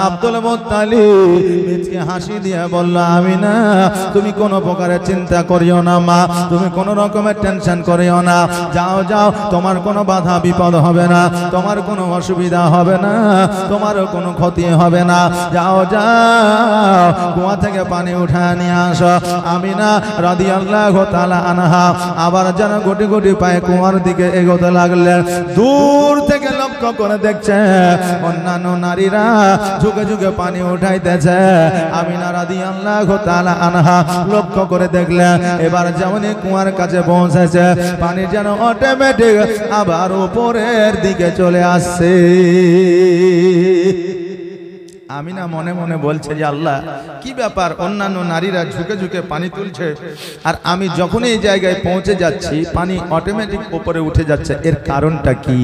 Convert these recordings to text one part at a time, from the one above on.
Abdul Muttalib মুচকি হাসি দিয়ে বলল, আমিনা তুমি কোনো প্রকারের চিন্তা করিও না মা, তুমি কোনো রকমের টেনশন করিও না, যাও যাও, তোমার কোনো বাধা বিপদ হবে না, তোমার কোনো অসুবিধা হবে না, তোমারও কোনো ক্ষতি হবে না, যাও যাও কুয়া থেকে পানি উঠায় নিয়ে আসো। আমিনা রাদিয়াল্লাহু তাআলা আনহা আবার যেন গুটি গুটি পায়ে কুয়ার দিকে এগোতে লাগলেন। দূর থেকে লক্ষ্য করে দেখছে অন্যান্য নারীরা ঝুঁকে ঝুঁকে পানি উঠাইতেছে। আমিনা রাদিয়াল্লাহু তাআলা আনহা লক্ষ্য করে দেখলেন এবার যেমনই কুয়ার কাছে পৌঁছেছে পানি যেন অটোমেটিক আবার উপরের দিকে চলে আসছে। আমিনা মনে মনে বলছে যে আল্লাহ কি ব্যাপার, অন্যান্য নারীরা ঝুঁকে ঝুঁকে পানি তুলছে আর আমি যখন এই জায়গায় পৌঁছে যাচ্ছি পানি অটোমেটিক উপরে উঠে যাচ্ছে, এর কারণটা কি?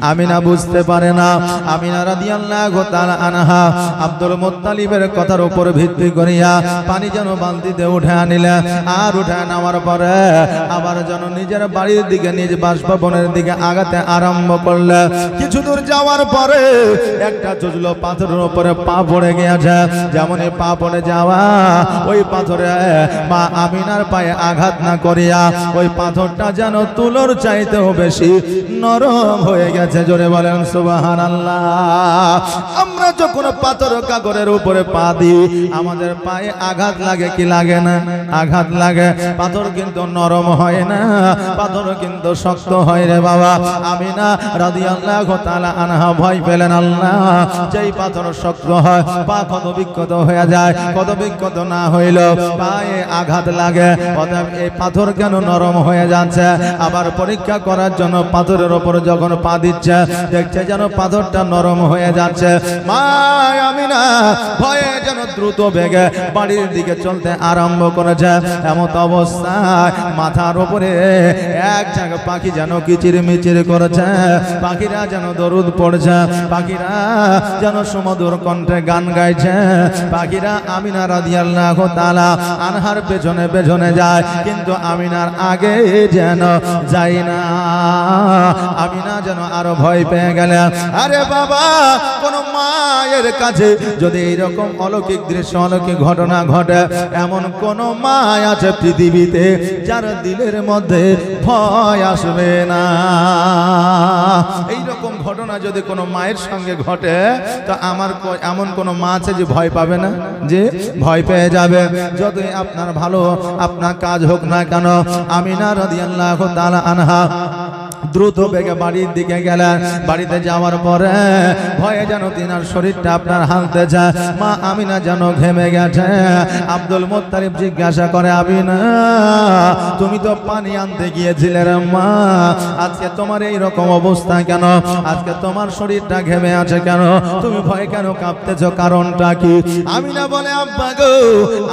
আমিনা বুঝতে পারে না। আমিনা রাদিয়াল্লাহু তাআলা আনহা আব্দুল মুত্তালিবের কথার উপর ভিত্তি করিয়া পানি যেন বালতিতে উঠে আনিলেন, আর উঠে নেওয়ার পরে আবার যেন নিজের বাড়ির দিকে, নিজ বাসভবনের দিকে আগাতে আরম্ভ করলেন। কিছু দূর যাওয়ার পরে একটা চুজলো পাথরের উপরে পা পড়ে গিয়েছে। যেমন পা পড়ে যাওয়া, ওই পাথরে মা আমিনার পায়ে আঘাত না করিয়া ওই পাথরটা যেন তুলোর চাইতেও বেশি নরম হয়ে গেছে। জোরে বলেন সুবহানাল্লাহ। আমরা যখন পাথর কাগরের উপরে পা দিই আমাদের পায়ে আঘাত লাগে কি লাগে না? আঘাত লাগে। পাথর কিন্তু নরম হয় না, পাথর কিন্তু শক্ত হয় রে বাবা। আমিনা রাদিয়াল্লাহু তাআলা আনহা ভয় পেলেন, আল্লাহ যেই পাথর শক্ত হয় পা কত বিক্ষত হয়ে যায়, কত বিক্ষত না হইল পায়ে আঘাত লাগে, অতএব এই পাথর কেন নরম হয়ে যাচ্ছে? আবার পরীক্ষা করার জন্য পাথরের উপর যখন পা দিচ্ছে দেখছে যেন পাথরটা নরম হয়ে যাচ্ছে। মা আমিনা ভয়ে যেন দ্রুত বেগে বাড়ির দিকে চলতে আরম্ভ করেছে। এমন অবস্থায় মাথার উপরে এক জায়গা পাখি যেন কিচির মিচির করেছে, পাখিরা যেন দরুদ পড়ছে, পাখিরা যেন সুমধুর কণ্ঠে গান গাইছে। পাখিরা আমিনা রাদিয়াল্লাহু তাআলা আনহার পেছনে পেছনে যায়, কিন্তু আমিনার আগে যেন যায় না। আমিনা যেন আরো ভয় পেয়ে গেলেন। আরে বাবা, কোন মায়ের কাছে যদি এইরকম অলৌকিক দৃশ্য, অলৌকিক ঘটনা ঘটে, এমন কোন মা আছে পৃথিবীতে যার দিলের মধ্যে ভয় আসবে না? এইরকম ঘটনা যদি কোনো মায়ের সঙ্গে ঘটে তো আমার এমন কোন মা আছে যে ভয় পাবে না, যে ভয় পেয়ে যাবে? যতই আপনার ভালো আপনার কাজ হোক না কেন, আমিনা রাদিয়াল্লাহু তাআলা আনহা দ্রুত বেগে বাড়ির দিকে গেলেন। বাড়িতে যাওয়ার পরে ভয়ে যেন তিনার শরীরটা আপনার হালতেছে, মা আমিনা যেন ঘেমে গেছে। আব্দুল মুত্তালিব জিজ্ঞাসা করে, আমিনা তুমি তো পানি আনতে গিয়েছিলে রে মা, আজকে তোমার এই রকম অবস্থা কেন? আজকে তোমার শরীরটা ঘেমে আছে কেন? তুমি ভয় কেন কাঁপতেছো, কারণটা কি? আমিনা বলে, আব্বা গো,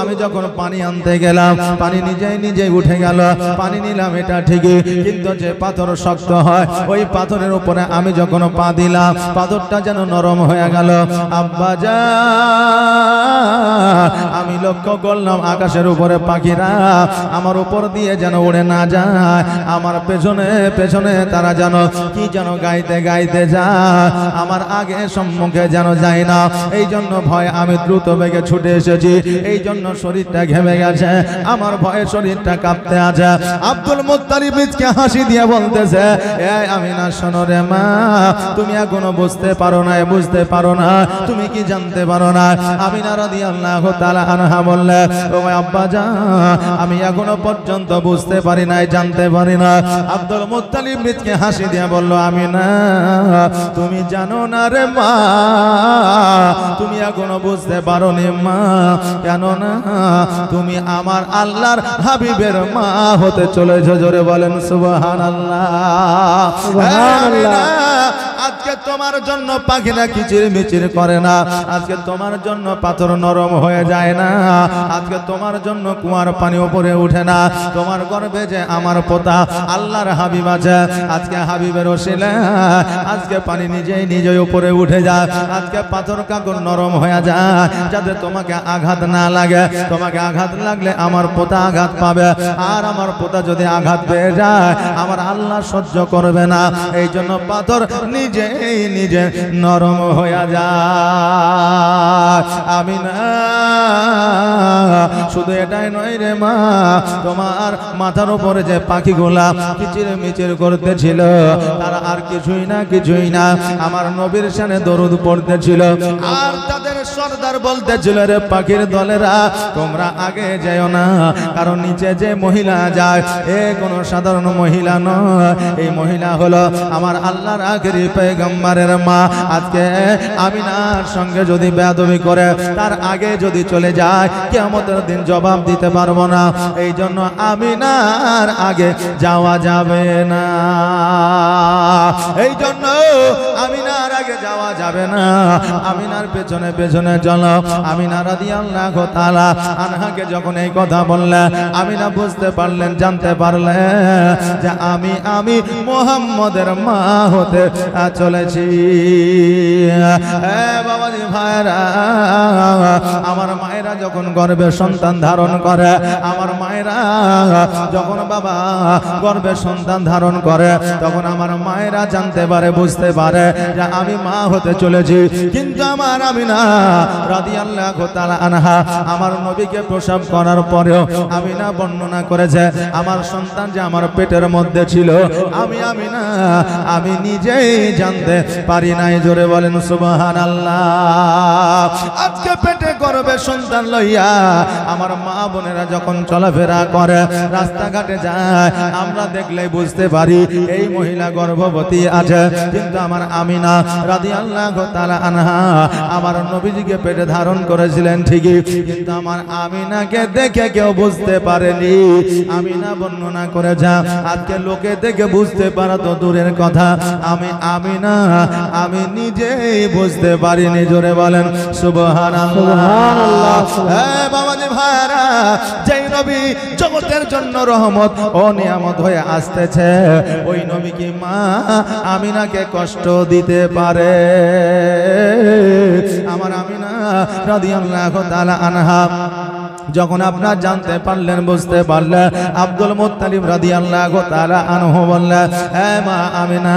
আমি যখন পানি আনতে গেলাম পানি নিজেই নিজেই উঠে গেল। পানি নিলাম এটা ঠিকই, কিন্তু যে পাথর শক্ত হয় ওই পাথরের উপরে আমি যখন পা দিলাম পাথরটা যেন নরম হয়ে গেল। আব্বা জান, আমি লক্ষ্য করলাম আকাশের উপরে পাখিরা আমার উপর দিয়ে যেন উড়ে না যায়, আমার পেছনে পেছনে তারা যেন কি যেন গাইতে গাইতে যায়, আমার আগে সম্মুখে যেন যায় না। এই জন্য ভয় আমি দ্রুত বেগে ছুটে এসেছি, এই জন্য শরীরটা ঘেমে গেছে, আমার ভয়ে শরীরটা কাঁপতে আছে। আব্দুল মুত্তালিব মুচকি হাসি দিয়ে বলতেছে, এই আমিনা শোনো রে মা, তুমি এখনো বুঝতে পারো না, বুঝতে পারো না, তুমি কি জানতে পারো না? আমিনা রাদিয়াল্লাহু তাআলা আনহা বললেন, ও আব্বা জান, আমি এখনো পর্যন্ত বুঝতে পারি নাই, জানতে পারি না। আব্দুল মুত্তালিব মুচকি হাসি দিয়ে বলল, আমিনা তুমি জানো না রে মা, তুমি এখনো বুঝতে পারো নি মা, কেন না তুমি আমার আল্লাহর হাবিবের মা হতে চলেছো। জোরে বলেন সুবহানাল্লাহ। আজকে তোমার জন্য পাখিরা কিচির মিচির করে না, আজকে তোমার জন্য পাথর নরম হয়ে যায় না, আজকে তোমার জন্য কুয়ার পানি উপরে উঠে না, তোমার গর্ভে যে আমার পোতা আল্লাহর হাবিব আছে, আজকে হাবিবের ওসিলা আজকে পানি নিজেই নিজেই উপরে উঠে যায়, আজকে পাথর কাকর নরম হয়ে যায়, যাতে তোমাকে আঘাত না লাগে। তোমাকে আঘাত লাগলে আমার পোতা আঘাত পাবে, আর আমার পোতা যদি আঘাত পেয়ে যায় আমার আল্লাহ সহ্য করবে না। এই জন্য পাথর নিজে নিজে নরম হয়ে যায়। আমিনা শুধু এটাই নয় রে মা, তোমার মাথার উপরে যে পাখিগুলা কিচির মিচির করতেছিল তারা আর কিছুই না আমার নবীর শানে দরুদ পড়তেছিল। আর তাদের সর্দার বলতেছিল, রে পাখির দলেরা তোমরা আগে যেও না, কারণ নিচে যে মহিলা যায় এ কোনো সাধারণ মহিলা নয়, এই মহিলা হলো আমার আল্লাহর আখেরি পয়গম্বরের মা। আজকে আমিনার সঙ্গে যদি বেয়াদবি করে তার আগে যদি চলে যায় কিয়ামতের দিন জবাব দিতে পারবো না। এই জন্য আমিনার আগে যাওয়া যাবে না, এই জন্য আমিনার আগে যাওয়া যাবে না। আমিনার পেছনে পেছনে চলো। আমিনা রাদিয়াল্লাহু তাআলা আনহাকে যখন এই কথা বললেন, আমিনা বুঝতে পারলেন, জানতে পারলেন যে আমি মুহাম্মদের মা হতে চলেছি। বাবাজি ভাইরা, আমার মায়েরা যখন গর্ভে সন্তান ধারণ করে, আমার মায়েরা যখন বাবা গর্ভে সন্তান ধারণ করে, তখন আমার মায়েরা জানতে পারে, বুঝতে পারে যে আমি মা হতে চলেছি। কিন্তু আমার আমিনা রাদিয়াল্লাহু তাআলা আনহা আমার নবীকে প্রসব করার পরেও আমিনা বর্ণনা করেছে, আমার সন্তান যে আমার পেটের মধ্যে ছিল আমিনা আমি নিজেই জানতে পারি নাই। জোরে বলেন সুবহানাল্লাহ। আজকে পেটে গর্ভে সন্তান লইয়া আমার মা বোনেরা যখন চলাফেরা করে, রাস্তাঘাটে যায়, আমরা দেখলেই বুঝতে পারি এই মহিলা গর্ভবতী আছে। কিন্তু আমার আমিনা রাদিয়াল্লাহু তাআলা আনহা আমার নবীজিকে পেটে ধারণ করেছিলেন ঠিকই, কিন্তু আমার আমিনাকে দেখে কেউ বুঝতে পারেনি। আমিনা বর্ণনা করে যা আজকে লোকে দেখে বুঝতে পারা তো দূরের কথা, আমিনা আমি নিজেই বুঝতে পারিনি। জোরে বলেন সুবহানাল্লাহ। বাবাজি ভাইরা, যেই নবী জগতের জন্য রহমত ও নিয়ামত হয়ে আসতেছে, ওই নবী কি মা আমিনাকে কষ্ট দিতে পারে? আমার আমিনা রাদিয়াল্লাহু তাআলা আনহা যখন আপনার জানতে পারলেন, বুঝতে পারলেন, আব্দুল মুত্তালিব রাদিয়াল্লাহু তাআলা আনহু বললেন, হে মা আমিনা,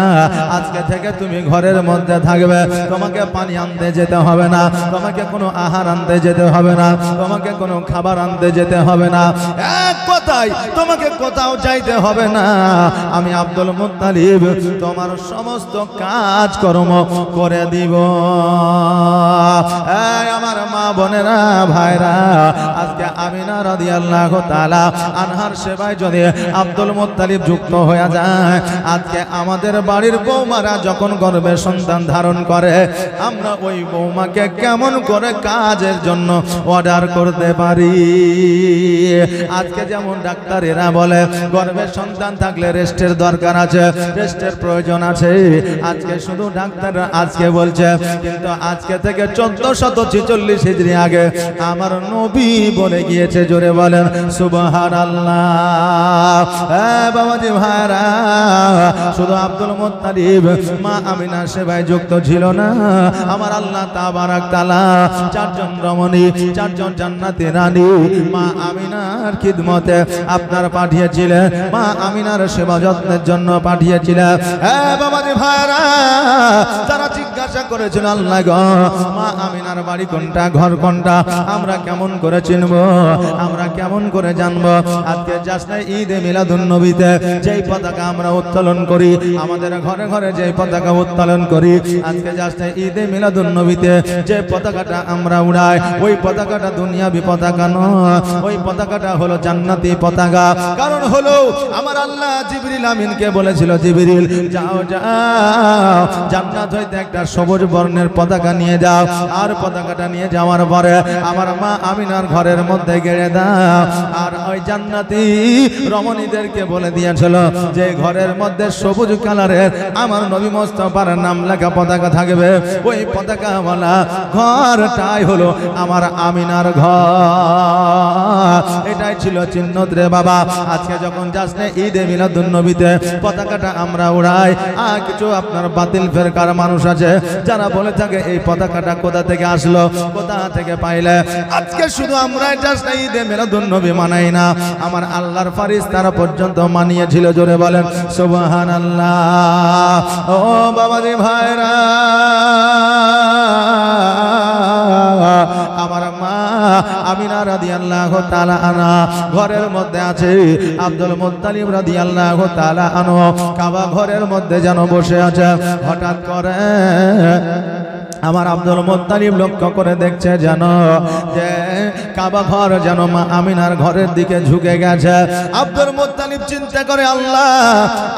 আজকে থেকে তুমি ঘরের মধ্যে থাকবে, তোমাকে পানি আনতে যেতে হবে না, তোমাকে কোনো আহার আনতে যেতে হবে না, তোমাকে কোনো খাবার আনতে যেতে হবে না, এক কথায় তোমাকে কোথাও যাইতে হবে না। আমি আব্দুল মুত্তালিব তোমার সমস্ত কাজ কর্ম করে দিব। আমার মা বোনেরা ভাইরা, আজকে আমিনা রাদিয়াল্লাহু তাআলা আনহার সেবায় যদি আব্দুল মুত্তালিব যুক্ত হয়ে যায়, আজকে আমাদের বাড়ির বৌমারা যখন গর্ভে সন্তান ধারণ করে, আমরা ওই বৌমাকে কেমন করে কাজের জন্য অর্ডার করতে পারি। আজকে যেমন ডাক্তারেরা বলে গর্ভে সন্তান থাকলে রেস্টের দরকার আছে, রেস্টের প্রয়োজন আছে, আজকে শুধু ডাক্তাররা আজকে বলছে, কিন্তু আজকে থেকে 1446 হিজরি আগে আমার নবী বলে গিয়েছে। জোরে বলেন সুবহানাল্লাহ। বাবাজি ভাইরা, শুধু আব্দুল মুত্তালিব মা আমিনার সেবায় যুক্ত ছিল না, আমার আল্লাহ তাবারাক তাআলা 4 জন রমণী, 4 জন জান্নাতি রানী মা আমিনার খিদমতে আপনার পাঠিয়েছিলেন, মা আমিনার সেবা যত্নের জন্য পাঠিয়েছিলেন। বাবাজি ভাইরা, তারা জিজ্ঞাসা করেছিল, আল্লাহ গো, মা আমিনার বাড়ি কোনটা, ঘর কোনটা, আমরা কেমন করে চিনব, আমরা কেমন করে জানবো? আজকে জাসনে ঈদে মিলাদুন নবীতে যেই পতাকা আমরা উত্তোলন করি, আমাদের ঘরে ঘরে যেই পতাকা উত্তোলন করি, আজকে জাসনে ঈদে মিলাদুন নবীতে যে পতাকাটা আমরা উড়াই, ওই পতাকাটা দুনিয়াবি পতাকা নয়, ওই পতাকাটা হলো জান্নাতি পতাকা। কারণ হলো আমার আল্লাহ জিবরিল আমিনকে বলেছিল, জিবরিল যাও যাও জান্নাত হইতে একটা সবুজ বর্ণের পতাকা নিয়ে যাও, আর পতাকাটা নিয়ে যাওয়ার পরে আমার মা আমিনার ঘরের মধ্যে গেড়ে দাও। আর ওই জান্নাতি রমণীদেরকে বলে দিয়েছিল যে ঘরের মধ্যে সবুজ কালারের আমার নবী মুস্তাফার নাম লেখা পতাকা থাকবে, ওই পতাকাওয়ালা ঘরটাই হলো আমার আমিনার ঘর। এটাই ছিল চিহ্ন রে বাবা। আজকে যখন জাসনে ঈদে মিলাদুন নবীতে পতাকাটা আমরা উড়াই, আর কিছু আপনার বাতিল ফেরকার মানুষ আছে যারা বলে থাকে এই পতাকাটা কোথা থেকে আসলো, কোথা থেকে পাইলে। আজকে শুধু আমরা জাসনে ঈদে মিলাদুন নবী মানাই না, আমার আল্লাহর ফারিস্তারা পর্যন্ত মানিয়েছিল। জোরে বলেন সুবহানাল্লাহ। ও বাবাজি ভাইরা, আমার আমিনা রাদিয়াল্লাহু তাআলা আনহা ঘরের মধ্যে আছে, আব্দুল মুত্তালিব রাদিয়াল্লাহু তাআলা আনহু কাবা ঘরের মধ্যে যেন বসে আছে। হঠাৎ করে আমার আব্দুল মুত্তালিব লক্ষ্য করে দেখছে যেন যে কাবা ঘর যেন মা আমিনার ঘরের দিকে ঝুঁকে গেছে। আব্দুল মুত্তালিব চিন্তা করে, আল্লাহ,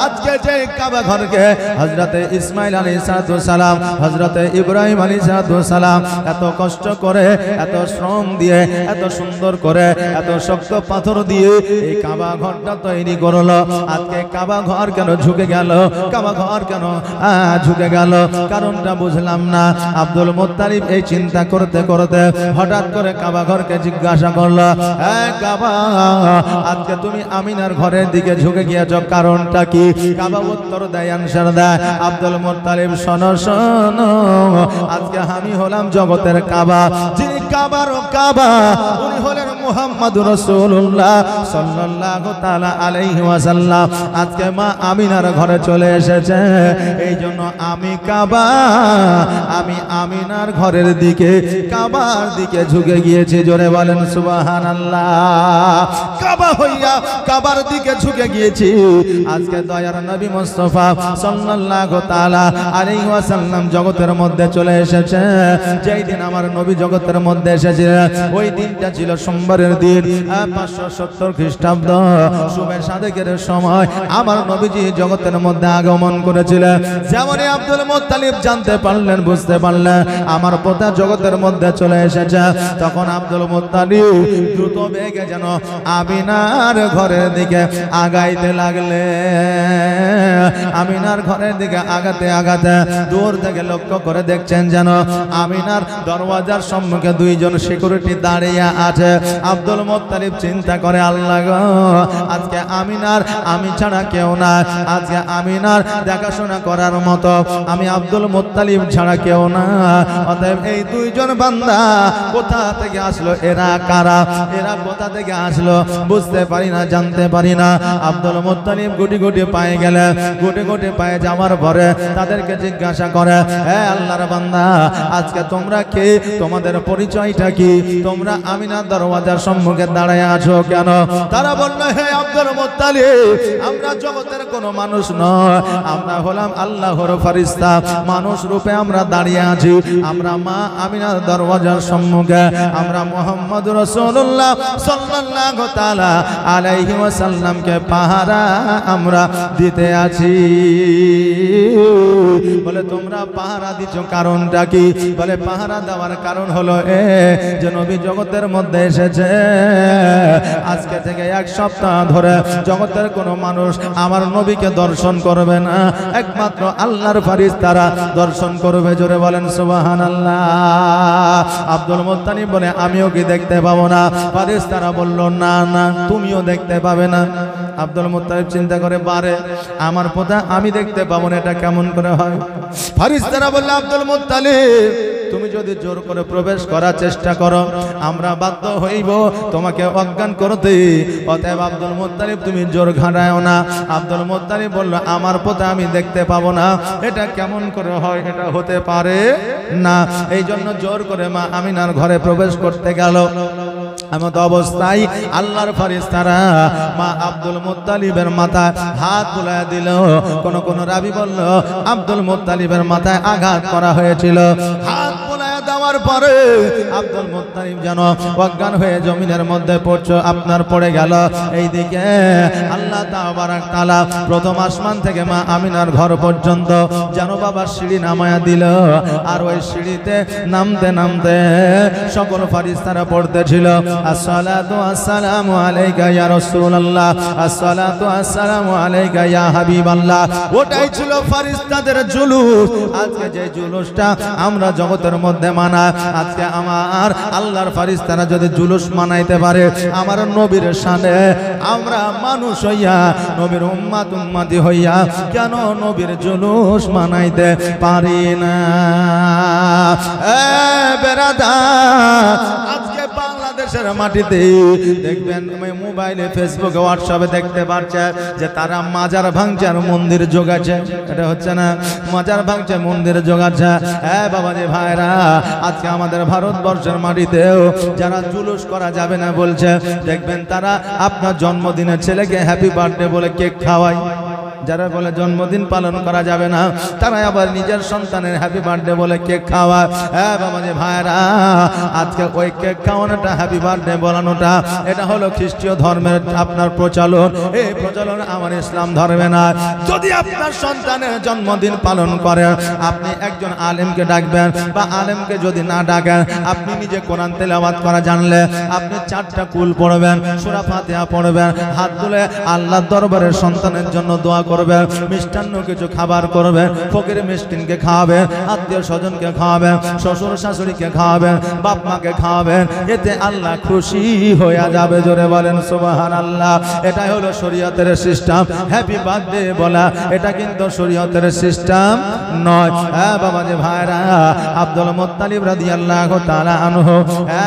আজকে যে কাবা ঘরকে হযরতে ইসমাইল আলাইহিস সালাম, হযরতে ইব্রাহিম আলাইহিস সালাম এত কষ্ট করে, এত শ্রম দিয়ে, এত সুন্দর করে, এত শক্ত পাথর দিয়ে এই কাবা ঘরটা তৈরি করলো, আজকে কাবা ঘর কেন ঝুঁকে গেল? কাবা ঘর কেন ঝুঁকে গেল? কারণটা বুঝলাম না। আব্দুল মুত্তালিব এই চিন্তা করতে করতে হঠাৎ করে কাবা ঘরকে জিজ্ঞাসা করলো, কাবা, আজকে তুমি আমিনার ঘরের দিকে ঝুঁকে গিয়েছো, কারণটা কি? কাবা উত্তর দেয়, আনসার দেয়, আব্দুল মুত্তালিব শোনো শোনো, আজকে আমি হলাম জগতের কাবা, যিনি কাবারও কাবা উনি হলেন মুহাম্মদুর রাসূলুল্লাহ সাল্লাল্লাহু তাআলা আলাইহি ওয়াসাল্লাম। আজকে মা আমিনার ঘরে চলে এসেছে, এই জন্য আমি কাবা, আমি আমিনার ঘরের দিকে, কাবার দিকে ঝুঁকে গিয়েছি। জোরে বলেন সুবহানাল্লাহ। কাবা হইয়া কাবার দিকে ঝুঁকে গিয়েছি। আজকে দয়ার নবী মুস্তাফা সাল্লাল্লাহু তাআলা আলাইহি ওয়াসাল্লাম জগতের মধ্যে চলে এসেছে। যেই দিন আমার নবী জগতের মধ্যে এসেছিলেন ওই দিনটা ছিল সোমবারের দিন, 570 খ্রিস্টাব্দ শুভে সাদেকের সময় আমার নবীজি জগতের মধ্যে আগমন করেছিলেন। যেমনই আব্দুল মুত্তালিব জানতে পারলেন, বুঝতে পারলেন আমার পোতা জগতের মধ্যে চলে এসেছে, তখন আব্দুল মুত্তালিব দ্রুত বেগে যেন আমিনার ঘরের দিকে আগাইতে লাগলে। আমিনার ঘরের দিকে আগাতে আগাতে দূর থেকে লক্ষ্য করে দেখছেন যেন আমিনার দরওয়াজার সম্মুখে দুইজন সিকিউরিটি দাঁড়িয়ে আছে। আব্দুল মুত্তালিব চিন্তা করে, আল্লাহ গো, আজকে আমিনার আমি ছাড়া কেউ না, আজকে আমিনার দেখাশোনা করার মতো আমি আব্দুল মুত্তালিব ছাড়া কেউ না। অতএব এই দুইজন বান্দা কোথা থেকে আসলো, এরা কারা, এরা কোথা থেকে আসলো বুঝতে পারি না, জানতে পারি না। আব্দুল মুত্তালিব গুটি গুটি পায়ে গেলে, গুটি গুটি পায়ে যাওয়ার পরে তাদেরকে জিজ্ঞাসা করে, হে আল্লাহর বান্দা, আজকে তোমরা কে, তোমাদের পরিচয়টা কি, তোমরা আমিনার দরওয়াজার সম্মুখে দাঁড়ায় আছো কেন? তারা বলল, হে আব্দুল মুত্তালিব, আমরা জগতের কোনো মানুষ নয়, আমরা হলাম আল্লাহর ফেরেশতা, মানুষ রূপে আমরা দাঁড়িয়ে আছি। আমরা মা আমিনার দরওয়াজার সম্মুখে আমরা মুহাম্মদুর রাসূলুল্লাহ সাল্লাল্লাহু তাআলা আলাইহি ওয়াসাল্লামকে পাহারা আমরা দিতে আছি। বলে, তোমরা পাহারা দিচ্ছ, কারণটা কি? বলে, পাহারা দেওয়ার কারণ হলো যে নবী জগতের মধ্যে এসেছে, আজকে থেকে 1 সপ্তাহ ধরে জগতের কোনো মানুষ আমার নবীকে দর্শন করবে না, একমাত্র আল্লাহর ফেরেশতারা দর্শন করবে। জোরে বলেন সুবহানাল্লাহ। আব্দুল মুত্তালিব বলে, আমিও কি দেখতে পাবো না? ফেরেশতারা বলল, না না, তুমিও দেখতে পাবে না। আব্দুল মুত্তালিব চিন্তা করে, বারে আমার পোতা আমি দেখতে পাবো না, এটা কেমন করে হয়? ফেরেশতারা বলল, আব্দুল মুত্তালিব, তুমি যদি জোর করে প্রবেশ করার চেষ্টা করো আমরা বাধ্য হইব তোমাকে অজ্ঞান করতে। অতএব আব্দুল মুত্তালিব তুমি জোর ঘাড়ায়ও না। আব্দুল মুত্তালিব বলল, আমার পোতা আমি দেখতে পাবো না, এটা কেমন করে হয়, এটা হতে পারে না। এই জন্য জোর করে মা আমিনার ঘরে প্রবেশ করতে গেল। এমত অবস্থায় আল্লাহর ফেরেশতারা মা আব্দুল মুত্তালিবের মাথায় হাত বুলায় দিল। কোন কোন রাবী বলল আব্দুল মুত্তালিবের মাথায় আঘাত করা হয়েছিল। হাত বুলায় দেওয়ার পরে আব্দুল মুত্তালিব যেন অজ্ঞান হয়ে জমিনের মধ্যে আপনার পড়ে গেল। এইদিকে আল্লাহ তাবারক তাআলা প্রথম আসমান থেকে মা আমিনার ঘর পর্যন্ত যেন বাবা সিঁড়ি নামায়া দিল। আর ওই সিঁড়িতে নামতে নামতে সকল ফেরেশতারা পড়তেছিল, আসসালাতু আসসালামু আলাইকা ইয়া রাসূলুল্লাহ, আসসালাতু আসসালামু আলাইকা ইয়া হাবিবাল্লাহ। ওটাই ছিল ফেরেশতাদের জুলুস। আজকে যে জুলুসটা আমরা জগতের মধ্যে মানাই, আজকে আমার আল্লাহর ফেরেশতারা যদি জুলুস মানাইতে পারে আমার নবীর শানে, আমরা মানুষ হইয়া নবীর উম্মতি হইয়া কেন নবীর জুলুস মানাইতে পারি না? এ বেরাদার, আজকে বাংলাদেশ ভারতবর্ষের মাটিতে দেখবেন মোবাইলে ফেসবুকে হোয়াটসঅ্যাপে দেখতে পাচ্ছে যে তারা মাজার ভাঙছে আর মন্দির জোগাচ্ছে। এটা হচ্ছে না, মাজার ভাঙছে মন্দির জোগাচ্ছে। হ্যাঁ বাবা যে ভাইরা, আজকে আমাদের ভারতবর্ষের মাটিতেও যারা জুলুস করা যাবে না বলছে, দেখবেন তারা আপনার জন্মদিনের ছেলেকে হ্যাপি বার্থডে বলে কেক খাওয়ায়। যারা বলে জন্মদিন পালন করা যাবে না, তারা আবার নিজের সন্তানের হ্যাপি বার্থডে বলে কেক খাওয়ায়। হ্যাঁ বাবা যে ভাইরা, আজকে ওই কেক খাওয়ানোটা, হ্যাপি বার্থডে বলানোটা, এটা হলো খ্রিস্টীয় ধর্মের আপনার প্রচলন। এই প্রচলন আমার ইসলাম ধর্মে না। যদি আপনার সন্তানের জন্মদিন পালন করেন, আপনি একজন আলেমকে ডাকবেন, বা আলেমকে যদি না ডাকেন, আপনি নিজে কোরআন তেলাওয়াত করা জানলে আপনি 4টা কুল পড়বেন, সূরা ফাতিহা পড়বেন, হাত তুলে আল্লাহর দরবারে সন্তানের জন্য দোয়া করবেন, মিষ্টান্ন কিছু খাবার করবেন, ফকির মিসকিনকে খাওয়াবেন, আত্মীয় স্বজনকে খাওয়াবেন, শ্বশুর শাশুড়িকে খাওয়াবেন, বাপ মাকে খাওয়াবেন। এতে আল্লাহ খুশি হয়ে যাবে। জোরে বলেন সুবহানাল্লাহ। এটাই হলো শরীয়তের সিস্টেম। হ্যাপি বার্থডে বলা এটা কিন্তু শরীয়তের সিস্টেম নয়। হ্যাঁ বাবা যে ভাইরা, আব্দুল মুত্তালিব রাদিয়াল্লাহু তাআলা আনহু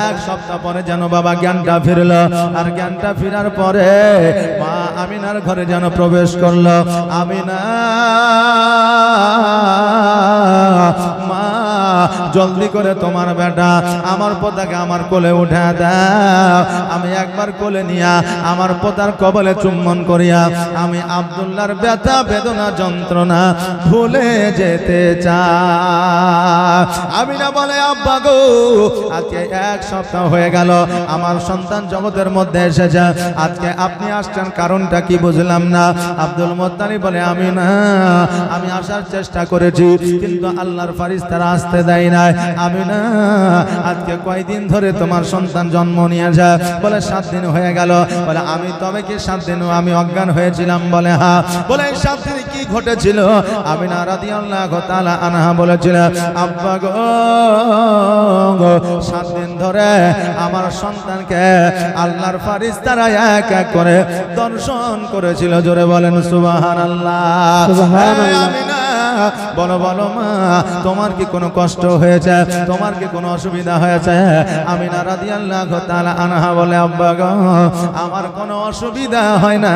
1 সপ্তাহ পরে যেন বাবা জ্ঞানটা ফিরল, আর জ্ঞানটা ফেরার পরে মা আমিনার ঘরে যেন প্রবেশ করলো। আমিনা, মা জলদি করে তোমার বেটা আমার পোতাকে আমার কোলে উঠা দাও। আমি একবার কোলে নিয়া আমার পোতার কবলে চুম্বন করিয়া আমি আব্দুল্লাহর ব্যথা বেদনা যন্ত্রণা ভুলে যেতে চাই। আমিনা বলে, আব্বা গো, আজকে 1 সপ্তাহ হয়ে গেল আমার সন্তান জগতের মধ্যে এসেছে, আজকে আপনি আসছেন কারণটা কি বুঝলাম না। আব্দুল মুত্তালিব বলে, আমিনা, আমি আসার চেষ্টা করেছি কিন্তু আল্লাহর ফেরেশতারা আসতে দেয় নাই। আমিনা, আজকে কয়দিন ধরে তোমার সন্তান জন্ম নিয়েছে? বলে 7 দিন হয়ে গেল। বলে, আমি তবে কি 7 দিন আমি অজ্ঞান হয়েছিলাম? বলে হ্যাঁ। বলে 7 দিন কি ঘটেছিল? আমিনা রাদিয়াল্লাহু তাআলা আনহা বলেছিলেন, আব্বা গো, 7 দিন ধরে আমার সন্তানকে আল্লাহর ফেরেশতারা এক এক করে দর্শন করেছিল। জোরে বলেন সুবহানাল্লাহ। আমিনা, বলো বলো মা, তোমার কি কোনো কষ্ট হয়েছে? তোমার কি কোনো অসুবিধা হয়েছে? আমিনা রাদিয়াল্লাহু তাআলা আনহা বলে, আব্বা গো, আমার কোনো অসুবিধা হয় না।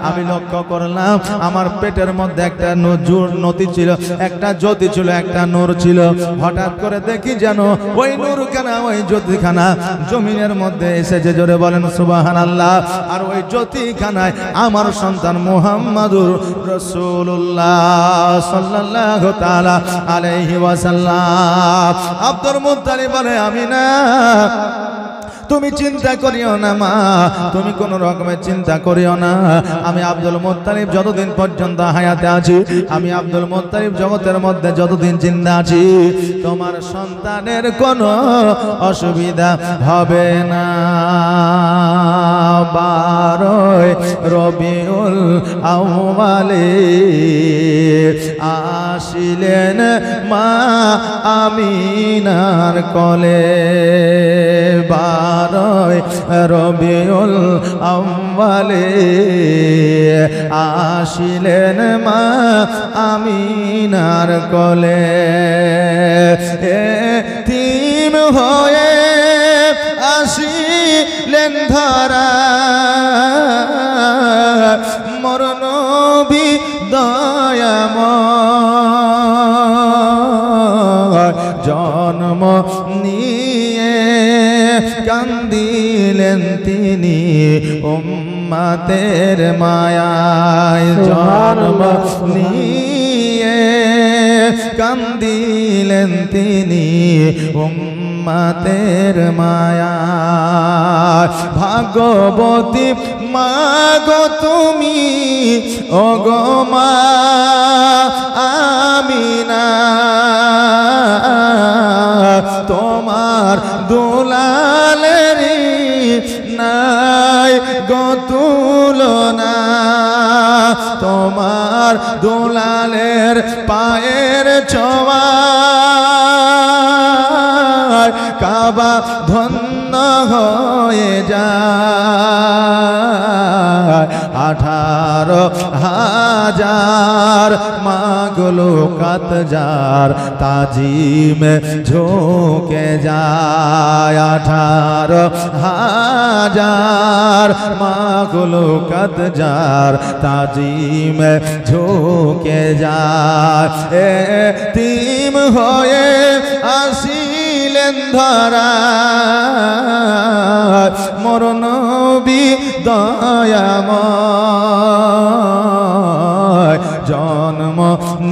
আমি লক্ষ্য করলাম আমার পেটের মধ্যে একটা নতি ছিল, একটা জ্যোতি ছিল, একটা নূর ছিল। হঠাৎ করে দেখি যেন ওই নূরখানা, ওই জ্যোতিখানা জমিনের মধ্যে এসেছে। জোরে বলেন সুবহানাল্লাহ। আর ওই জ্যোতিখানায় আমার সন্তান মুহাম্মাদুর রাসূলুল্লাহ সাল্লাল্লাহু তাআলা আলাইহি ওয়াসাল্লাম। আব্দুল মুত্তালিব বলে, আমিনা, তুমি চিন্তা করিও না মা, তুমি কোন রকমের চিন্তা করিও না। আমি আব্দুল মুত্তালিব যতদিন পর্যন্ত হায়াতে আছি, আমি আব্দুল মুত্তালিব জগতের মধ্যে যতদিন জিন্দা আছি, তোমার সন্তানের কোনো অসুবিধা হবে না। 12 রবিউল আউয়ালে আসিলেন মা আমিনার কোলে। 12 রবিউল আউয়ালে আসিলেন মা আমিনার কোলে। এতিম হয়ে আসিলেন ধরা মোর নবী দয়াময়। জন্ম নিয়ে কান্দিলেন তিনি উম্মতের মায়ায়। জন্ম নিয়ে কান্দিলেন তিনি উম্মতের মায়ায়। ভাগবতী মা গো তুমি, ও গো মা আমিনা, তোমার দুলালের নাই গো তুলনা। তোমার দুলালের পায়ের ছোঁয়ায় কাবা ধন্য হয়ে যায়। 18,000 মাগলুকাত যার তাজিমে ঝুঁকে যায় 18,000 মাগলুকাত যার তাজিমে ঝুঁকে যায় এতিম হয়ে আসিলেন ধরা মোর নবী দয়াময় জন্ম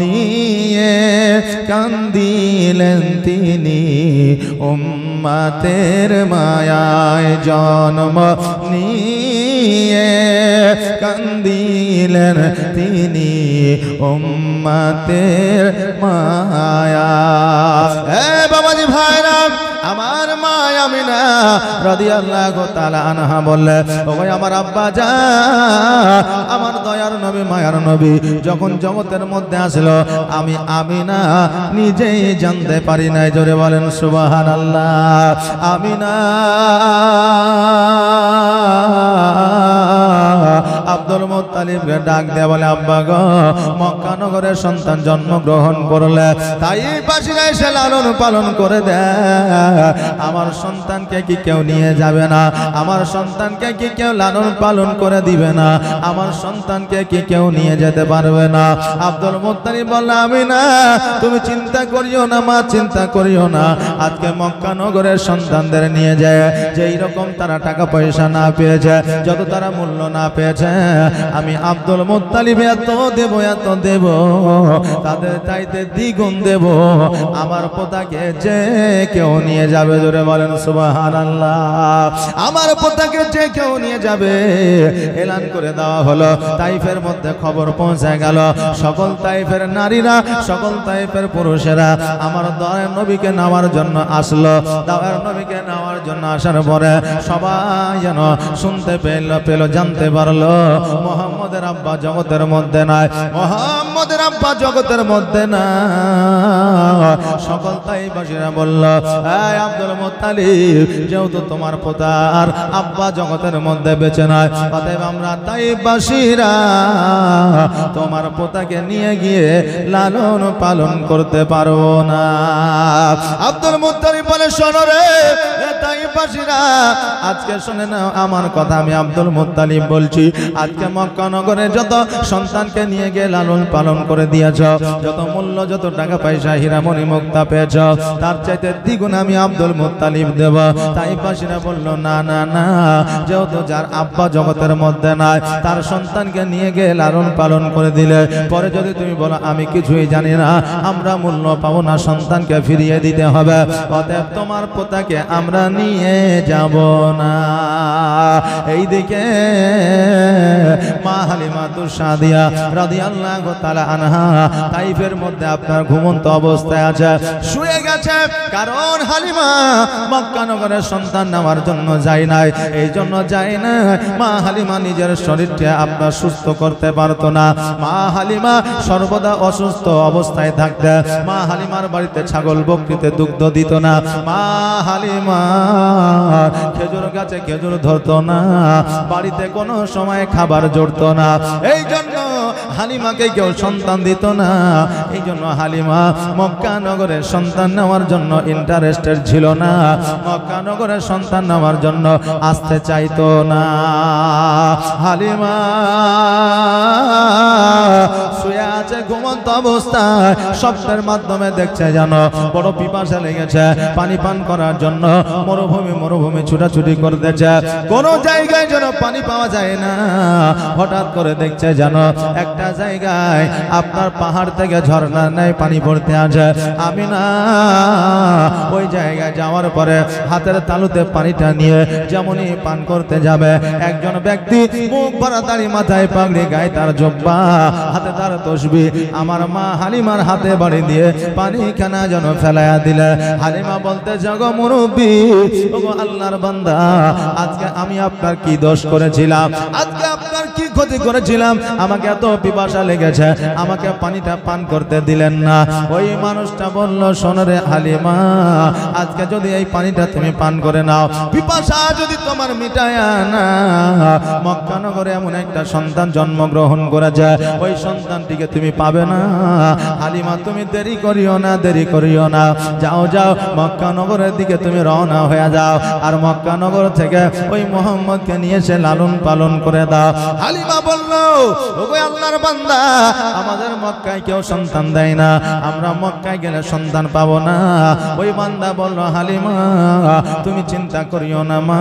নিয়ে কান্দিলেন তিনি উম্মতের মায়ায় জন্ম নিয়ে কান্দিলেন তিনি উম্মতের মায়ায় এ বাবাজি ভাইরা আমার মা আমিনা রাদিয়াল্লাহু তাআলা আনহা বললেন ওগো আমার আব্বা জান আমার দয়ার নবী মায়ার নবী যখন জগতের মধ্যে আসলো আমি আমিনা নিজেই জানতে পারি নাই জোরে বলেন সুবহানাল্লাহ আমিনা আব্দুল মুত্তালিবকে ডাক দেয়া বলে আব্বা গো মক্কা নগরের সন্তান জন্মগ্রহণ করলে তাই বাসীরা এসে লালন পালন করে দেয় আমার সন্তানকে কি কেউ নিয়ে যাবে না আমার সন্তানকে কি কেউ লালন পালন করে দিবে না আমার সন্তানকে কি কেউ নিয়ে যেতে পারবে না আব্দুল মুত্তালিব বলল আমিনা তুমি চিন্তা করিও না মা চিন্তা করিও না আজকে মক্কা নগরের সন্তানদের নিয়ে যায় যেই রকম তারা টাকা পয়সা না পেয়েছে যত তারা মূল্য না পেয়েছে আমি আব্দুল মুত্তালিব এত দেব তাদের চাইতে দ্বিগুণ দেব আমার পোতাকে যে কেউ নিয়ে যাবে জোরে বলেন সুবহানাল্লাহ আমার পোতাকে যে কেউ নিয়ে যাবে এলান করে দেওয়া হলো তাইফের মধ্যে খবর পৌঁছে গেল সকল তাইফের নারীরা সকল তাইফের পুরুষেরা আমার দয়ার নবীকে নেওয়ার জন্য আসলো দয়ার নবীকে নেওয়ার জন্য আসার পরে সবাই যেন শুনতে পেল জানতে পারলো মুহাম্মদের আব্বা জগতের মধ্যে নাই মুহাম্মদের আব্বা জগতের মধ্যে না সকল তাইফবাসীরা বলল এই আব্দুল মুত্তালিব যেহেতু তোমার পোতার আব্বা জগতের মধ্যে বেঁচে নাই অতএব আমরা তাইফবাসীরা তোমার পোতাকে নিয়ে গিয়ে লালন পালন করতে পারবো না আব্দুল মুত্তালিব বলে শোনো রে তাইফবাসীরা আজকে শুনে নাও আমার কথা আমি আব্দুল মুত্তালিব বলছি আজকে মক্কা নগরে যত সন্তানকে নিয়ে গিয়ে লালন পালন করে দিয়েছ যত মূল্য যত টাকা পয়সা হীরামণি মুক্তা পেয়েছ তার চাইতে দ্বিগুণ আমি আব্দুল মুত্তালিব দেব তাইফবাসীরা বলল না না না যেহেতু যার আব্বা জগতের মধ্যে নাই তার সন্তানকে নিয়ে গিয়ে লালন পালন করে দিলে পরে যদি তুমি বলো আমি কিছুই জানি না আমরা মূল্য পাবো না সন্তানকে ফিরিয়ে দিতে হবে অতএব তোমার পোতাকে আমরা নিয়ে যাব না এইদিকে মা হালিমা তুসাদিয়া রাদিয়াল্লাহু তাআলা আনহা তাইফের মধ্যে আপনার ঘুমন্ত অবস্থায় আছে শুয়ে গেছে কারণ হালিমা মক্কা নগরের সন্তান নেওয়ার জন্য যায় নাই এই জন্য যায় না মা হালিমা নিজের শরীরকে আপনার সুস্থ করতে পারতো না মা হালিমা সর্বদা অসুস্থ অবস্থায় থাকতে মা হালিমার বাড়িতে ছাগল বকরিতে দুগ্ধ দিত না মা হালিমা খেজুর গাছে খেজুর ধরতো না বাড়িতে কোনো সময় খাবার জুটতো না এই জন্য হালিমাকে কেউ সন্তান দিত না এই জন্য হালিমা মক্কা নগরের সন্তান নেওয়ার জন্য ইন্টারেস্টেড ছিল না মক্কা নগরের সন্তান নেওয়ার জন্য আসতে চাইতো না হালিমা শুয়ে আছে ঘুমন্ত অবস্থায় স্বপ্নের মাধ্যমে দেখছে যেন বড় পিপাসা লেগেছে পানি পান করার জন্য মরুভূমি ছুটাছুটি করতেছে কোন জায়গায় যেন পানি পাওয়া যায় না হঠাৎ করে দেখছে যেন একটা জায়গায় আপনার পাহাড় থেকে ঝর্ণা নেই পানি পড়তে আছে আমিনা ওই জায়গায় যাওয়ার পরে হাতের তালুতে পানিটা নিয়ে যেমনই পান করতে যাবে একজন ব্যক্তি মুখ ভরা দাড়ি মাথায় পাগড়ি গায়ে তার জব্বা হাতে তার তসবিহ আমার মা হালিমার হাতে বাড়ি দিয়ে পানিখানা যেন ফেলাইয়া দিলে হালিমা বলতে জগো মুরব্বি ওগো আল্লাহর বান্দা আজকে আমি আপনার কি দোষ করেছিলাম আজকে আপনার কি ক্ষতি করেছিলাম, আমাকে এত পিপাসা লেগেছে, আমাকে পানিটা পান করতে দিলেন না। ওই মানুষটা বলল, শোনো রে হালিমা, আজকে যদি এই পানিটা তুমি পান করে নাও, পিপাসা যদি তোমার মিটায় না, মক্কা নগরে এমন একটা সন্তান জন্মগ্রহণ করেছে, ওই সন্তানটিকে তুমি পাবে না। হালিমা তুমি দেরি করিও না, দেরি করিও না, যাও যাও মক্কা নগরের দিকে তুমি রওনা হয়ে যাও, আর মক্কা নগর থেকে ওই মোহাম্মদকে নিয়ে এসে লালন পালন করে দাও। হালিমা বলল, ওগো আল্লাহর বান্দা, আমাদের মক্কায় কেউ সন্তান দেয় না, আমরা মক্কায় গেলে সন্তান পাবো না। ওই বান্দা বলল, হালিমা তুমি চিন্তা করিও না মা,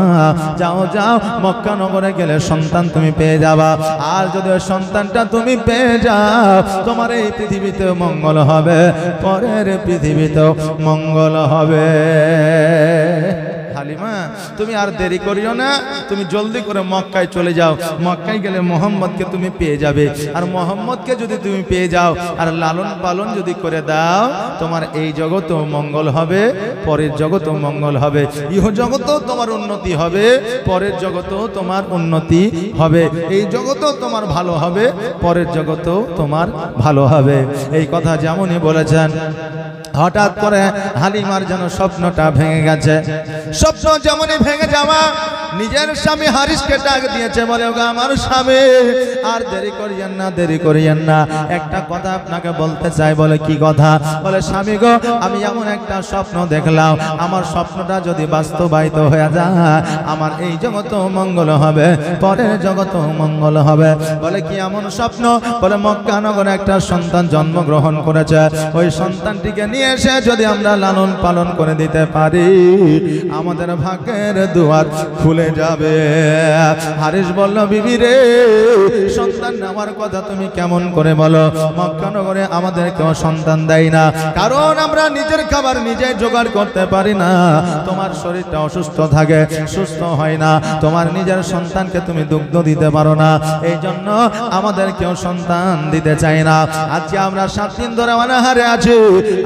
যাও যাও মক্কা নগরে গেলে সন্তান তুমি পেয়ে যাবা। আর যদি ওই সন্তানটা তুমি পেয়ে যাও, তোমার এই পৃথিবীতে মঙ্গল হবে, পরের পৃথিবীতেও মঙ্গল হবে। হালিমা তুমি আর দেরি করিও না, তুমি জলদি করে মক্কায় চলে যাও, মক্কায় গেলে মোহাম্মদকে তুমি পেয়ে যাবে। আর মোহাম্মদকে যদি তুমি পেয়ে যাও আর লালন পালন যদি করে দাও, তোমার এই জগতেও মঙ্গল হবে, পরের জগতেও মঙ্গল হবে। ইহ জগতেও তোমার উন্নতি হবে, পরের জগতেও তোমার উন্নতি হবে। এই জগতেও তোমার ভালো হবে, পরের জগতেও তোমার ভালো হবে। এই কথা যেমনই বলেছেন, হঠাৎ করে হালিমার যেন স্বপ্নটা ভেঙে গেছে। স্বপ্ন যেমনই ভেঙে যাওয়া, নিজের স্বামী হারিসকে ডাক দিয়েছে, বলে ওগো আমার স্বামী, আর দেরি করিয়েন না, দেরি করিয়েন না, একটা কথা আপনাকে বলতে চাই। বলে কি কথা? বলে স্বামী গো, আমি এমন একটা স্বপ্ন দেখলাম, আমার স্বপ্নটা যদি বাস্তবায়িত হয়ে যায়, আমার এই জগতেও মঙ্গল হবে, পরের জগতেও মঙ্গল হবে। বলে কি এমন স্বপ্ন? বলে মক্কা নগরে একটা সন্তান জন্মগ্রহণ করেছে, ওই সন্তানটিকে নিয়ে এসে যদি আমরা লালন পালন করে দিতে পারি, আমাদের ভাগ্যের দুয়ার খুলে যাবে। হারিস বলল, বিবি রে, সন্তান নেওয়ার কথা তুমি কেমন করে বলো? মক্কা নগরে আমাদের কেউ সন্তান দেয় না, কারণ আমরা নিজের খাবার নিজে জোগাড় করতে পারি না। তোমার শরীরটা অসুস্থ থাকে, সুস্থ হয় না, তোমার নিজের সন্তানকে তুমি দুগ্ধ দিতে পারো না, এই জন্য আমাদের কেউ সন্তান দিতে চায় না। আজকে আমরা 7 দিন ধরে অনাহারে আছি,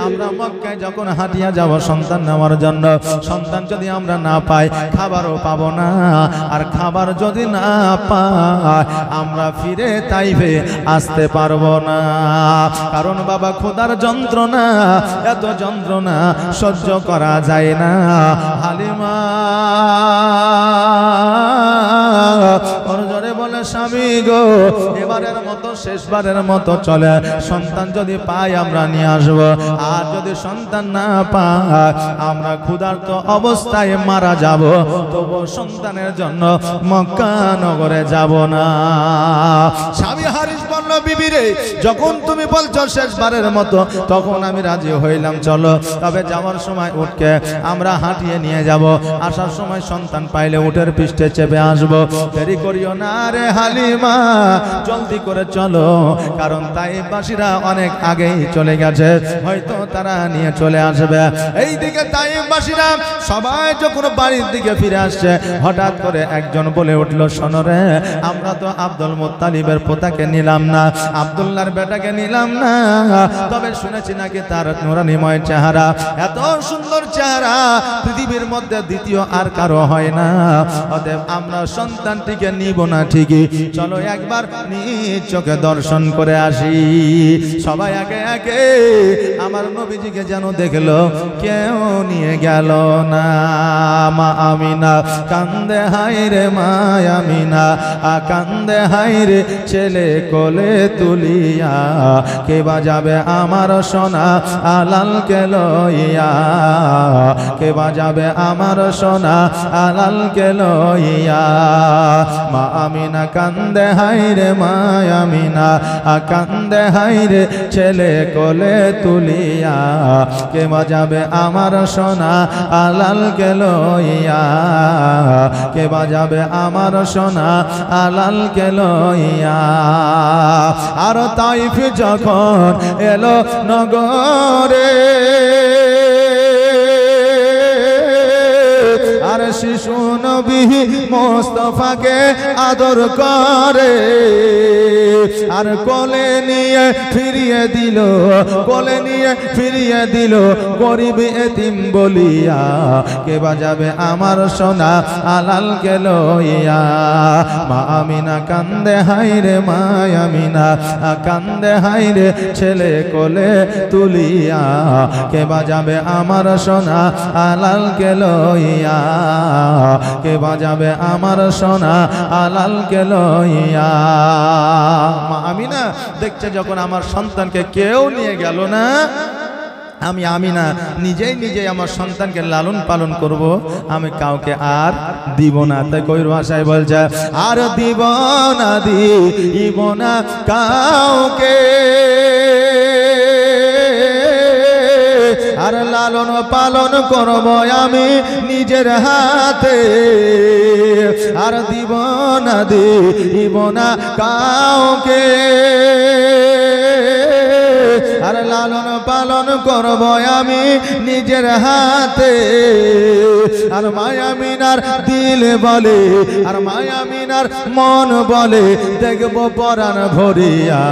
আমরা মক্কায় যখন হাঁটিয়া যাব সন্তান নেওয়ার জন্য, সন্তান যদি আমরা না পাই, খাবারও পাবো না, আর খাবার যদি না পাই, আমরা ফিরে তাইফে আসতে পারবো না। কারণ বাবা, খোদার যন্ত্রণা, এত যন্ত্রণা সহ্য করা যায় না। হালিমা জোরে বলে, স্বামী গো, এবারের মতো শেষবারের মতো চলে, সন্তান যদি পাই আমরা নিয়ে আসবো, আর যদি সন্তান না পাই, আমরা ক্ষুধার্ত অবস্থায় মারা যাব, তবু সন্তানের জন্য মক্কা নগরে যাব না। স্বামী হারিস বলল, বিবি রে, যখন তুমি বলছো শেষবারের মতো, তখন আমি রাজি হইলাম, চলো, তবে যাওয়ার সময় উঠকে আমরা হাঁটিয়ে নিয়ে যাব, আসার সময় সন্তান পাইলে উটের পৃষ্ঠে চেপে আসবো। দেরি করিও না রে হালিমা, জলদি করে চলো, কারণ তাইফবাসীরা অনেক আগেই চলে গেছে, হয়তো তারা নিয়ে চলে আসবে। এইদিকে তাইফবাসীরা সবাই যখন বাড়ির দিকে ফিরে আসছে, হঠাৎ করে একজন বলে উঠলো, শোনো রে, আমরা তো আব্দুল মুত্তালিবের পোতাকে নিলাম না, আব্দুল্লাহর বেটাকে নিলাম না, তবে শুনেছি নাকি তার নূরানিময় চেহারা, এত সুন্দর চেহারা পৃথিবীর মধ্যে দ্বিতীয় আর কারো হয় না, অতএব আমরা সন্তানটিকে নিব না ঠিকই, চলো একবার নিজ চোখে দর্শন করে আসি। সবাই একে একে আমার নবীজিকে যেন দেখলো, কেউ নিয়ে গেল না। মা আমিনা কান্দে হায়রে, মা আমিনা কান্দে হায়রে, ছেলে কোলে তুলিয়া, কে বাজাবে আমার সোনা আলালকে লইয়া, কে বাজাবে আমার সোনা আলালকে লইয়া। মা আমিনা কান্দে হায়রে, মা আমিনা কান্দে হায়রে, ছেলে কোলে তুলিয়া, কে বাজাবে আমার সোনা আলালকে লইয়া, কে বাজাবে আমার সোনা আলালকে লইয়া। আর তাইফ যখন এলো নগরে, আর শিশু নবী মুস্তাফাকে আদর করে আর কোলে নিয়ে ফিরিয়ে দিল, কোলে নিয়ে ফিরিয়ে দিল গরিব এতিম বলিয়া। কে বাজাবে আমার সোনা আলালকে লইয়া। মা আমিনা কান্দে হায়রে, মা আমিনা কান্দে হায়রে ছেলে কোলে তুলিয়া। কে বাজাবে আমার সোনা আলালকে লইয়া, কে বাজাবে আমার সোনা আলালকে লইয়া। মা আমিনা দেখছে যখন আমার সন্তানকে কেউ নিয়ে গেল না, আমি আমিনা নিজেই আমার সন্তানকে লালন পালন করব, আমি কাউকে আর দিব না। তাই কবির ভাষায় বলছে আর দিব না কাউকে, আর লালন পালন করব আমি নিজের হাতে। আর দিব না কাউকে, আর লালন পালন করব আমি নিজের হাতে। আর মায়ামিনার দিল বলে, আর মায়ামিনার মন বলে দেখব পরাণ ভরিয়া।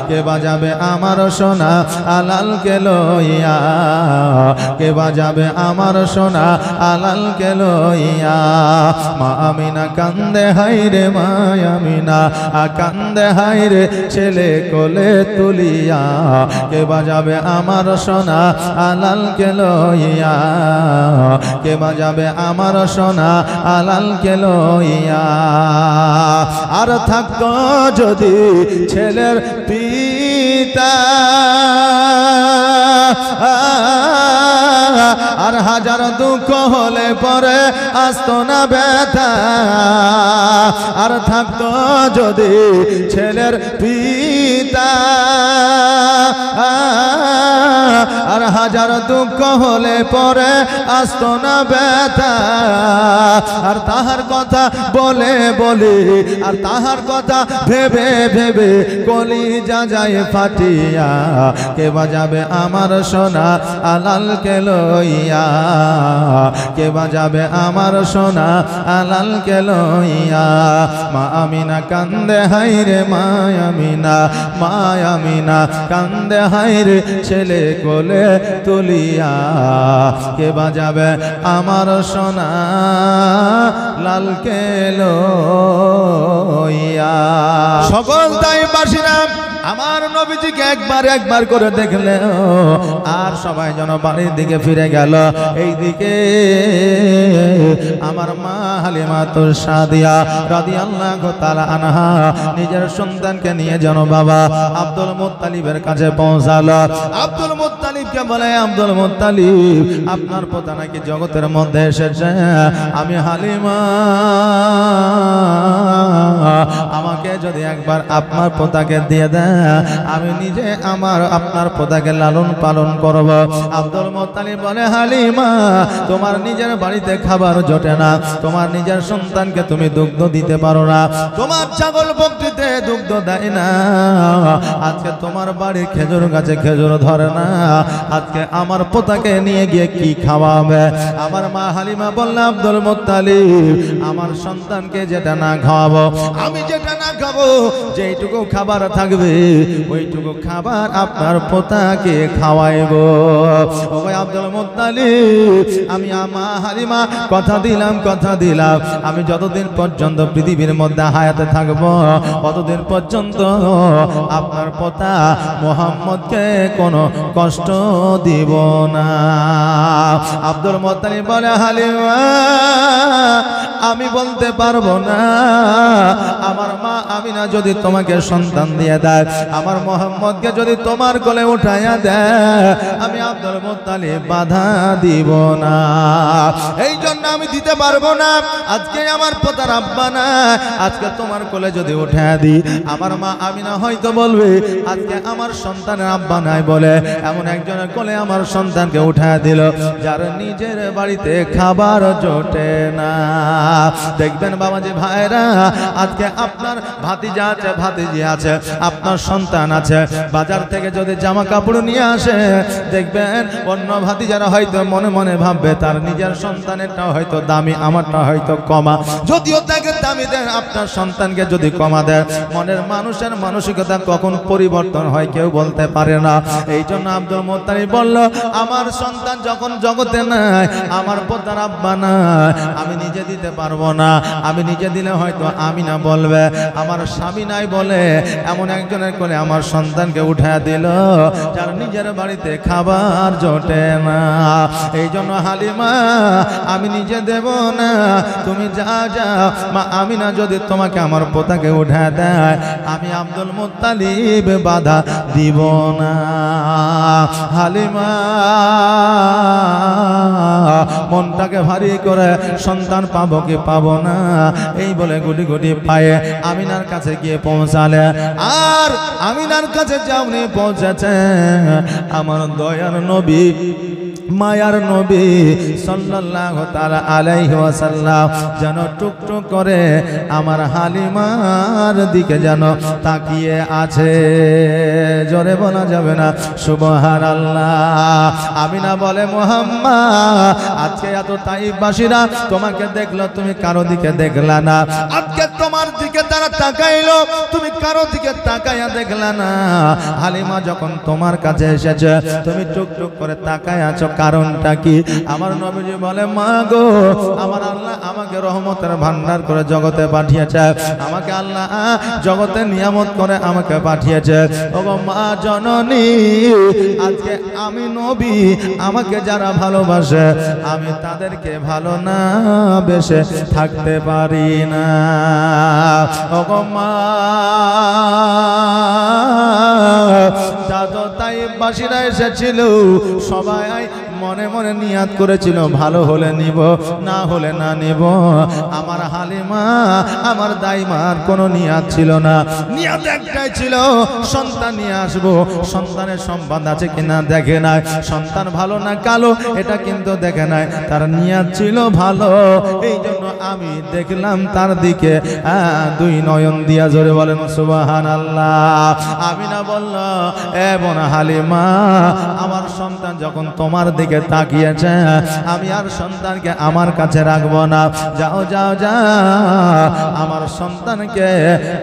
কে বাজাবে আমার সোনা আলালকে লইয়া, কে বাজাবে আমার সোনা আলালকে লইয়া। মা আমিনা কান্দে হায়রে, মা আমিনা কান্দে হায়রে ছেলে কোলে তুলিয়া। কে বাজাবে আমার সোনা আলালকে লইয়া, কে বাজাবে আমার সোনা আলালকে লইয়া। আর থাকতো যদি ছেলের পিতা, আর হাজার দুঃখ হলে পরে আসতো না ব্যথা। আর থাকতো যদি ছেলের পিতা, আর হাজার দুঃখ হলে পরে আসতো না ব্যথা। আর তাহার কথা বলে বলে, আর তাহার কথা ভেবে ভেবে কলিজা যায় ফাটিয়া। কে বাজাবে আমার সোনা আলালকে লইয়া, কে বাজাবে আমার সোনা আলালকে লইয়া। মা আমিনা কান্দে হায়রে, মা আমিনা কান্দে হায়রে ছেলে কোলে তুলিয়া। কে বাজাবে আমার সোনা লালকে লইয়া। সকল তাই বাসিনা আমার নবীজিকে একবার করে দেখলে আর সবাই যেন বাড়ির দিকে ফিরে গেল। এই দিকে আমার মা হালিমাতুস সাদিয়া রাদিয়াল্লাহু তাআলা আনহা নিজের সন্তানকে নিয়ে যেন বাবা আব্দুল মুত্তালিবের কাছে পৌঁছালো। আব্দুল মুত্তালিবকে বলে, আব্দুল মুত্তালিব আপনার পোতা নাকি জগতের মধ্যে এসেছে। আমি হালিমা, আমাকে যদি একবার আপনার পোতাকে দিয়ে দেন, আমি নিজে আপনার পোতাকে লালন পালন করব। আব্দুল মুত্তালিব বলে, হালিমা তোমার নিজের বাড়িতে খাবার জোটে না, তোমার নিজের সন্তানকে তুমি দুগ্ধ দিতে পারো না, তোমার ছাগল বকরিতে দুগ্ধ দেয় না, আজকে তোমার বাড়ির খেজুর গাছে খেজুর ধরে না, আজকে আমার পোতাকে নিয়ে গিয়ে কি খাওয়াবে? আমার মা হালিমা বলল, আব্দুল মুত্তালিব আমার সন্তানকে যেটা না খাওয়াবো, আমি যেটা না খাবো, যেইটুকু খাবার থাকবে ওইটুকু খাবার আপনার পোতাকে খাওয়াইবো। ও ভাই আব্দুল মুত্তালিব, আমি মা হালিমা কথা দিলাম আমি যতদিন পর্যন্ত পৃথিবীর মধ্যে হায়াতে থাকবো ততদিন পর্যন্ত আপনার পোতা মুহাম্মদকে কোনো কষ্ট দিব না। আব্দুল মুত্তালিব বলে, হালিমা আমি বলতে পারবো না, আমার মা আমিনা যদি তোমাকে সন্তান দিয়ে দেয়, আমার মুহাম্মদকে যদি তোমার কোলে উঠাইয়া দেয়, আমি আব্দুল মুত্তালিব বাধা দিব না। এই জন্য আমি দিতে পারবো না। আজকে আমার পোতার আব্বা না, আজকে তোমার কোলে যদি উঠাইয়া দিই, আমার মা আমিনা হয়তো বলবে আজকে আমার সন্তানের আব্বা নাই বলে এমন একজনের কোলে আমার সন্তানকে উঠাইয়া দিল, যার নিজের বাড়িতে খাবার জোটে না। দেখবেন বাবাজি ভাইরা, আজকে আপনার ভাতিজা আছে, ভাতিজি আছে, আপনার সন্তান আছে, বাজার থেকে যদি জামা কাপড় নিয়ে আসে, দেখবেন অন্য ভাতিজারা হয়তো মনে মনে ভাববে তার নিজের সন্তানেরটাও হয়তো দামি আমি আমারটা হয়তো কমা, যদিও তাকে দামি দেন, আপনার সন্তানকে যদি কমা দেন, মনের মানুষের মানসিকতা কখন পরিবর্তন হয় কেউ বলতে পারে না। এই জন্য আব্দুল মুত্তালিব বলল, আমার সন্তান যখন জগতে নাই, আমার পোতার আব্বা নাই, আমি নিজে দিতে পারবো না। আমি নিজে দিলে হয়তো আমিনা বলবে, আমার স্বামী নাই বলে এমন একজনের কোলে আমার সন্তানকে উঠায় দিল যার নিজের বাড়িতে খাবার জোটে না। এই জন্য হালিমা, আমি নিজে দেব না, তুমি যা যাও। মা আমিনা যদি তোমাকে আমার পোতাকে উঠায় দেয়, আমি আব্দুল মুত্তালিব বাধা দিব না। হালিমা মনটাকে ভারী করে, সন্তান পাবো কি পাবো না এই বলে গুটি গুটি পায়ে আমিনার কাছে গিয়ে পৌঁছালে। আর আমিনার কাছে যাওনি পৌঁছেছে আমার দয়ার নবী, মায়ার নবী সাল্লাল্লাহু তাআলা আলাইহি ওয়াসাল্লাম যেন টুকটুক করে আমার হালিমার দিকে যেন তাকিয়ে আছে। জোরে বলা যাবে না সুবহানাল্লাহ। আমিনা বলে, মুহাম্মদ, আজকে এত তাইফবাসীরা তোমাকে দেখলো, তুমি কারো দিকে দেখলা না। আজকে তোমার দিকে তারা তাকাইলো, তুমি কারো দিকে তাকায়া দেখলা না। হালিমা যখন তোমার কাছে এসেছে, তুমি টুকটুক করে তাকায় আছো, কারণটা কি? আমার নবীজি বলে, মা গো, আমার আল্লাহ আমাকে রহমতের ভান্ডার করে জগতে পাঠিয়েছে, আমাকে আল্লাহ জগতে নিয়ামত করে আমাকে পাঠিয়েছে। ওগো মা জননী, আজকে আমি নবী, আমাকে যারা ভালোবাসে আমি তাদেরকে ভালো না বেশে থাকতে পারি না। ওগো মা, দাদু তাইফবাসীরা এসেছিল, সবাই মনে মনে নিয়াত করেছিল ভালো হলে নিব, না হলে না নিব। আমার হালিমা, আমার দাইমার কোনো নিয়াত ছিল না, নিয়াত একটাই ছিল, সন্তান নিয়ে আসবো। সন্তানের সম্পদ আছে কিনা দেখে নাই, সন্তান ভালো না কালো এটা কিন্তু দেখে নাই, তার নিয়াত ছিল ভালো। এই জন্য আমি দেখলাম তার দিকে দুই নয়ন দিয়া। জোরে বলেন সুবহানাল্লাহ। আমিনা বলল, এ বোন হালিমা, আমার সন্তান যখন তোমার দিকে তাকিয়েছে, আমি আর সন্তানকে আমার কাছে রাখবো না। যাও যাও যাও, আমার সন্তানকে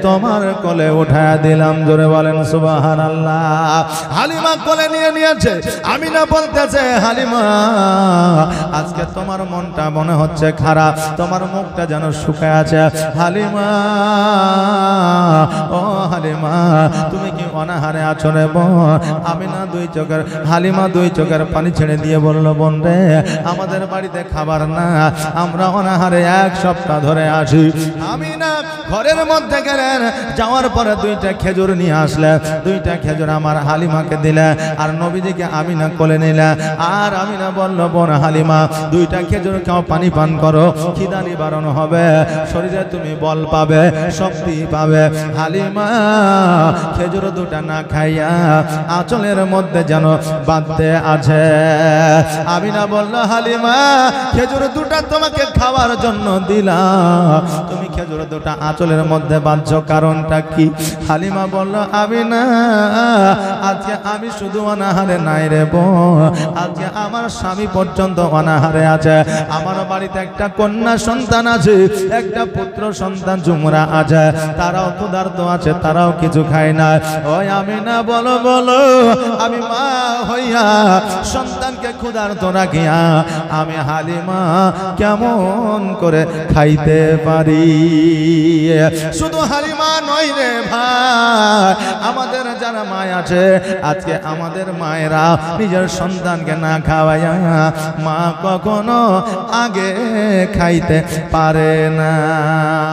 তোমার কোলে উঠায় দিলাম। জোরে বলেন সুবহানাল্লাহ। হালিমা কোলে নিয়ে নিয়েছে। আমিনা বলতেছে, হালিমা, আজকে তোমার মনটা মনে হচ্ছে খারাপ, তোমার মুখটা যেন শুকায় আছে। হালিমা, ও হালিমা, তুমি কি অনাহারে আছো রে বোন? আমিনা দুই চোখের, হালিমা দুই চোখের পানি ছেড়ে দিয়ে বলল, বোন রে, আমাদের বাড়িতে খাবার না, আমরা অনাহারে এক সপ্তাহ ধরে আসি। আমিনা ঘরের মধ্যে গেলেন, যাওয়ার পরে দুইটা খেজুর নিয়ে আসলেন, দুইটা খেজুর আমার হালিমাকে দিলেন, আর নবীজিকে আমিনা কোলে নিলেন। আর আমিনা বলল, বোন হালিমা, দুইটা খেজুর খাও, পানি পান করো, খিদা নিবারণ হবে, শরীরে তুমি বল পাবে, শক্তি পাবে। হালিমা খেজুর দুটা না খাইয়া আঁচলের মধ্যে যেন বাঁধতে আছে। আমিনা বলল, হালিমা, খেজুর দুটা তোমাকে খাওয়ার জন্য দিলাম, তুমি খেজুর দুটা আঁচলের মধ্যে বাঁধছো, কারণটা কি? হালিমা বলল, আমিনা, আজকে আমি শুধু অনাহারে নাই রে বোন, আজকে আমার স্বামী পর্যন্ত অনাহারে আছে, আমার বাড়িতে একটা কন্যা সন্তান আছে, একটা পুত্র সন্তান জুমরা আছে, তারাও ক্ষুধার্ত আছে, তারাও কিছু খায় না। ওই আমিনা বলো বলো, আমি মা হইয়া সন্তানকে ক্ষুধার্ত রাখিয়া আমি হালিমা কেমন করে খাইতে পারি? শুধু হালিমা নয় রে ভাই, আমাদের যারা মায় আছে, আজকে আমাদের মায়েরা নিজের সন্তানকে না খাওয়াইয়া মা কখনো আগে খাইতে পারে না।